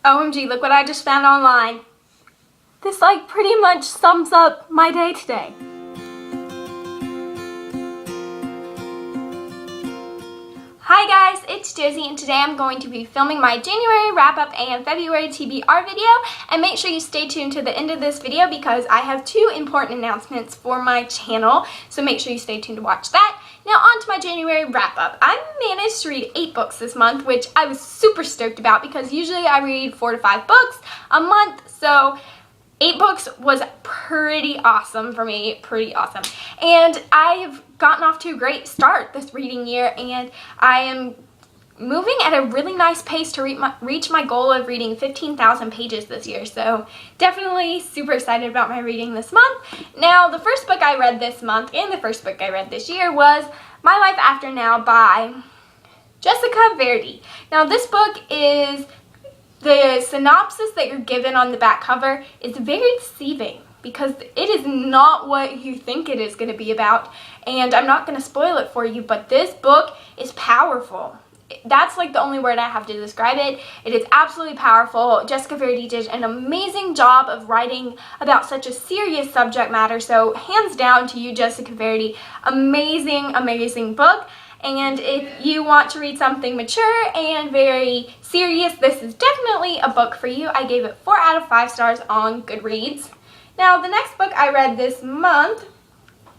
OMG, look what I just found online. This like pretty much sums up my day today. Hi guys, it's Josie and today I'm going to be filming my January wrap-up and February TBR video, and make sure you stay tuned to the end of this video because I have two important announcements for my channel, so make sure you stay tuned to watch that. Now on to my January wrap-up. I managed to read 8 books this month, which I was super stoked about because usually I read 4 to 5 books a month, so 8 books was pretty awesome for me, pretty awesome. And I've gotten off to a great start this reading year, and I am moving at a really nice pace to reach my goal of reading 15,000 pages this year. So definitely super excited about my reading this month. Now the first book I read this month and the first book I read this year was My Life After Now by Jessica Verdi. Now this book is, the synopsis that you're given on the back cover is very deceiving because it is not what you think it is going to be about, and I'm not going to spoil it for you, but this book is powerful. That's like the only word I have to describe it. It is absolutely powerful. Jessica Verdi did an amazing job of writing about such a serious subject matter, so hands down to you, Jessica Verdi. Amazing, amazing book. And if you want to read something mature and very serious, this is definitely a book for you. I gave it 4 out of 5 stars on Goodreads. Now, the next book I read this month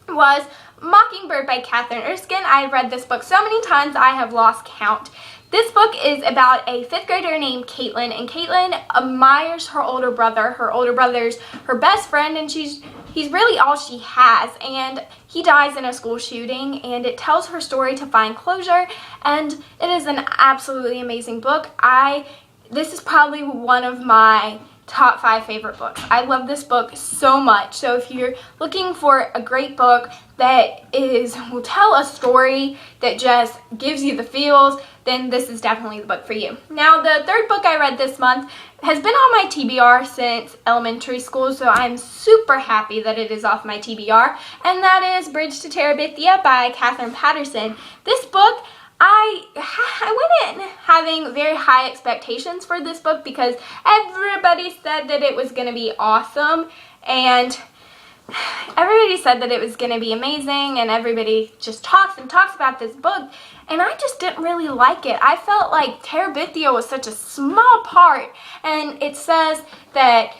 was Mockingbird by Catherine Erskine. I've read this book so many times I have lost count. This book is about a 5th grader named Caitlin, and Caitlin admires her older brother. Her older brother's her best friend, and he's really all she has, and he dies in a school shooting, and it tells her story to find closure, and it is an absolutely amazing book. This is probably one of my top 5 favorite books. I love this book so much. So if you're looking for a great book that will tell a story that just gives you the feels, then this is definitely the book for you. Now, the third book I read this month has been on my TBR since elementary school, so I'm super happy that it is off my TBR, and that is Bridge to Terabithia by Katherine Paterson. This book, I went in having very high expectations for this book because everybody said that it was going to be awesome, and everybody said that it was going to be amazing, and everybody just talks and talks about this book, and I just didn't really like it. I felt like Terabithia was such a small part, and it says that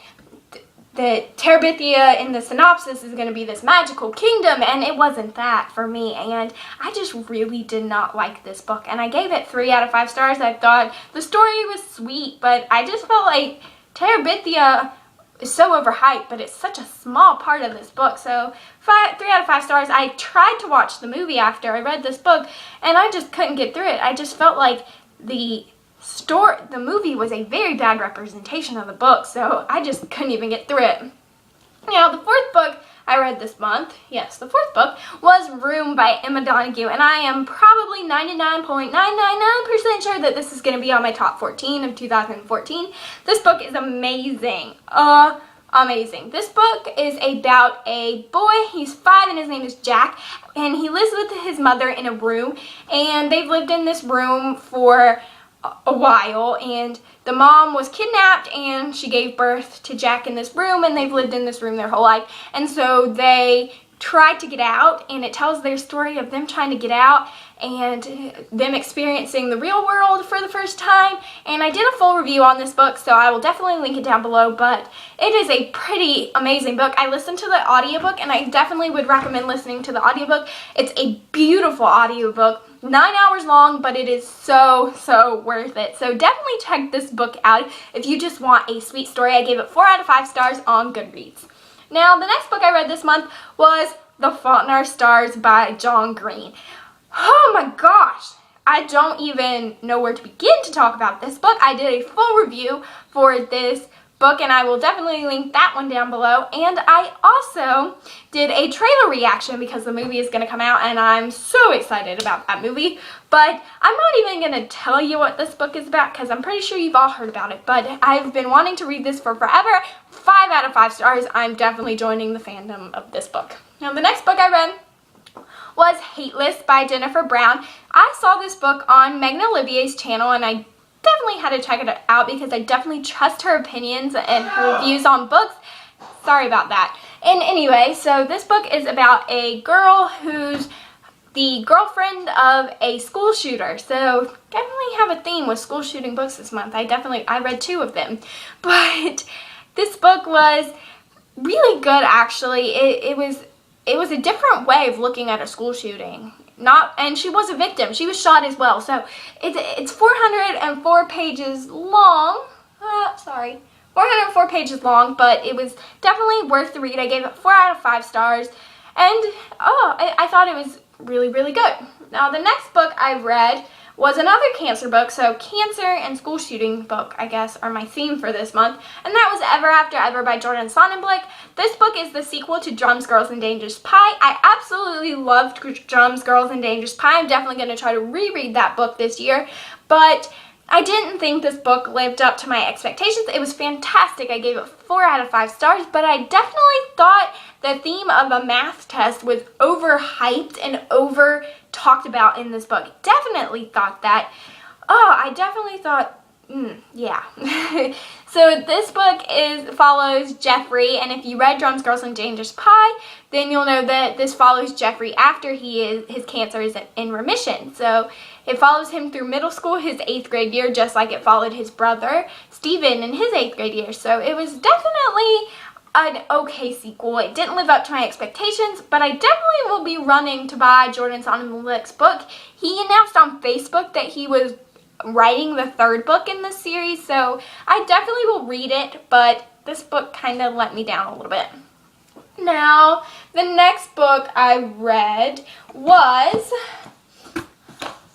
Terabithia in the synopsis is going to be this magical kingdom, and it wasn't that for me, and I just really did not like this book, and I gave it 3 out of 5 stars. I thought the story was sweet, but I just felt like Terabithia is so overhyped, but it's such a small part of this book, so 3 out of 5 stars. I tried to watch the movie after I read this book, and I just couldn't get through it. I just felt like the movie was a very bad representation of the book, so I just couldn't even get through it. Now, the fourth book I read this month, yes, the fourth book, was Room by Emma Donoghue, and I am probably 99.999% sure that this is going to be on my top 14 of 2014. This book is amazing. Amazing. This book is about a boy. He's 5 and his name is Jack, and he lives with his mother in a room, and they've lived in this room for a while, and the mom was kidnapped and she gave birth to Jack in this room, and they've lived in this room their whole life, and so they tried to get out, and it tells their story of them trying to get out and them experiencing the real world for the first time. And I did a full review on this book, so I will definitely link it down below, but it is a pretty amazing book. I listened to the audiobook, and I definitely would recommend listening to the audiobook. It's a beautiful audiobook, 9 hours long, but it is so worth it. So definitely check this book out if you just want a sweet story. I gave it 4 out of 5 stars on Goodreads. Now, the next book I read this month was The Fault in Our Stars by John Green. Oh my gosh, I don't even know where to begin to talk about this book. I did a full review for this book, and I will definitely link that one down below. And I also did a trailer reaction because the movie is going to come out, and I'm so excited about that movie. But I'm not even going to tell you what this book is about because I'm pretty sure you've all heard about it. But I've been wanting to read this for forever. 5 out of 5 stars. I'm definitely joining the fandom of this book. Now, the next book I read was Hateless by Jennifer Brown. I saw this book on Megan Olivier's channel, and I definitely had to check it out because I definitely trust her opinions and her views on books. Sorry about that. And anyway, so this book is about a girl who's the girlfriend of a school shooter. So definitely have a theme with school shooting books this month. I read 2 of them. But this book was really good, actually. It was a different way of looking at a school shooting. And she was a victim. She was shot as well. So it's 404 pages long. 404 pages long, but it was definitely worth the read. I gave it 4 out of 5 stars. And I thought it was really, really good. Now, the next book I read was another cancer book. So cancer and school shooting book, I guess, are my theme for this month. And that was Ever After Ever by Jordan Sonnenblick. This book is the sequel to Drums, Girls, and Dangerous Pie. I absolutely loved Drums, Girls, and Dangerous Pie. I'm definitely going to try to reread that book this year. But I didn't think this book lived up to my expectations. It was fantastic. I gave it 4 out of 5 stars, but I definitely thought the theme of a math test was overhyped and over talked about in this book. Definitely thought that. I definitely thought, yeah. So this book follows Jeffrey, and if you read Drums, Girls, and Dangerous Pie, then you'll know that this follows Jeffrey after his cancer is in remission. So it follows him through middle school, his 8th grade year, just like it followed his brother, Steven, in his 8th grade year. So it was definitely an okay sequel. It didn't live up to my expectations, but I definitely will be running to buy Jordan Sonnenblick's book. He announced on Facebook that he was writing the 3rd book in this series, so I definitely will read it, but this book kind of let me down a little bit. Now, the next book I read was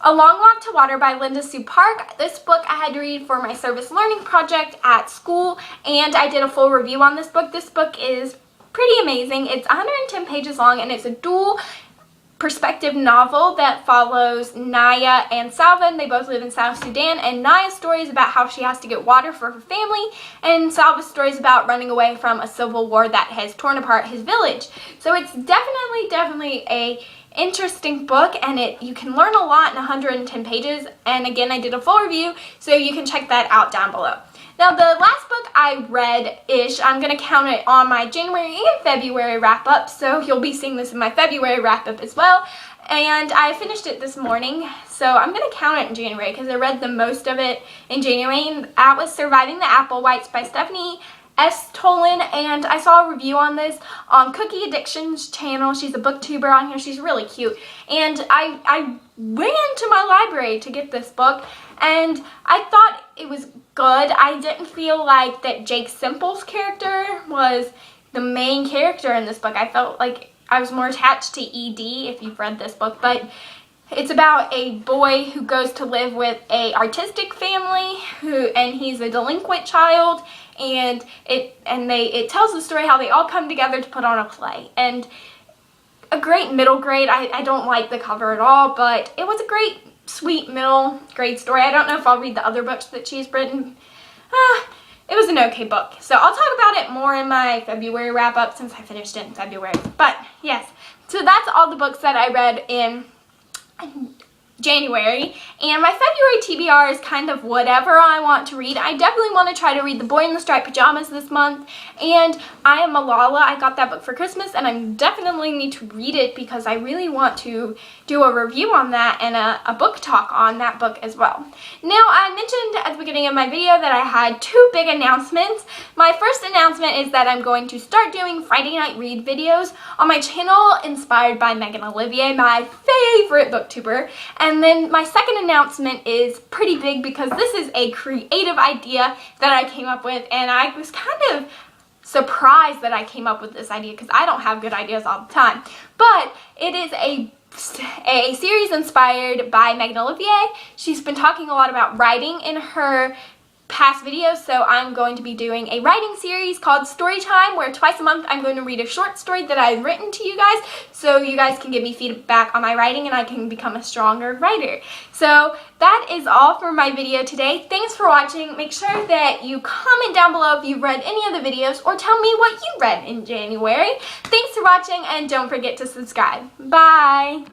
A Long Walk to Water by Linda Sue Park. This book I had to read for my service learning project at school, and I did a full review on this book. This book is pretty amazing. It's 110 pages long, and it's a dual perspective novel that follows Naya and Salva. They both live in South Sudan, and Naya's story is about how she has to get water for her family, and Salva's story is about running away from a civil war that has torn apart his village. So it's definitely a interesting book, and you can learn a lot in 110 pages, and again, I did a full review, so you can check that out down below. Now, the last book I read-ish, I'm going to count it on my January and February wrap-up, so you'll be seeing this in my February wrap-up as well. And I finished it this morning, so I'm going to count it in January because I read the most of it in January. And that was Surviving the Applewhites by Stephanie S. Tolan, and I saw a review on this on Cookie Addiction's channel. She's a booktuber on here. She's really cute. And I ran to my library to get this book, and I thought it was good. I didn't feel like that Jake Simple's character was the main character in this book. I felt like I was more attached to E.D., if you've read this book, but it's about a boy who goes to live with a artistic family and he's a delinquent child, and it tells the story how they all come together to put on a play. And a great middle grade. I don't like the cover at all, but it was a great, sweet middle grade story. I don't know if I'll read the other books that she's written. It was an okay book. So I'll talk about it more in my February wrap-up since I finished it in February. But yes, so that's all the books that I read in January, and my February TBR is kind of whatever I want to read. I definitely want to try to read The Boy in the Striped Pajamas this month, and I Am Malala. I got that book for Christmas, and I definitely need to read it because I really want to do a review on that and a book talk on that book as well. Now, I mentioned at the beginning of my video that I had 2 big announcements. My first announcement is that I'm going to start doing Friday night read videos on my channel inspired by Megan Olivier, my favorite booktuber. And then my second announcement is pretty big because this is a creative idea that I came up with, and I was kind of surprised that I came up with this idea because I don't have good ideas all the time. But it is a series inspired by Megan Olivier. She's been talking a lot about writing in her past videos, so I'm going to be doing a writing series called Storytime, where twice a month I'm going to read a short story that I've written to you guys, so you guys can give me feedback on my writing and I can become a stronger writer. So that is all for my video today. Thanks for watching. Make sure that you comment down below if you've read any of the videos, or tell me what you read in January. Thanks for watching, and don't forget to subscribe. Bye!